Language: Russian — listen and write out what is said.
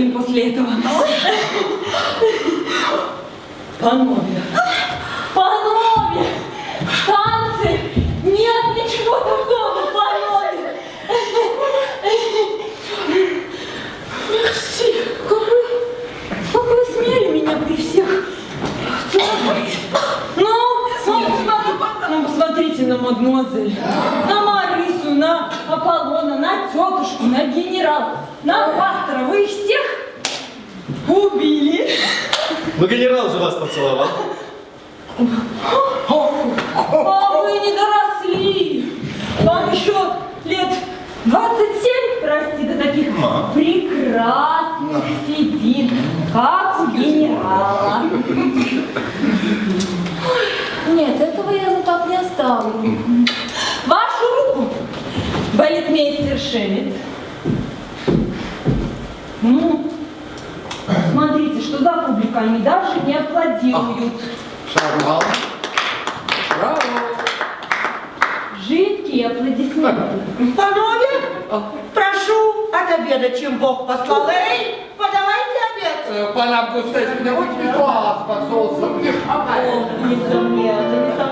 ним после этого. Панове! Панове! Танцы! Нет ничего такого, панове! Мерси, как вы смели меня при всех целовать? Ну, посмотрите на мадемуазель, на Марису, на Аполлона, на тетушку, на генерала, на пастора. Вы их всех убили. Ну, генерал же вас поцеловал. А вы не доросли. Вам еще лет 27, прости, до таких прекрасных седин, как у генерала. Нет, этого я ну так не оставлю. Вашу руку, балетмейстер Шемет. Ну, смотрите, что за публика, они даже не аплодируют. Шагал. Браво. Жидкие аплодисменты. Панове, прошу отобедать, чем Бог послал. Эй, подавайте обед. Пан Август, меня очень класс под соусом. О, несомненно,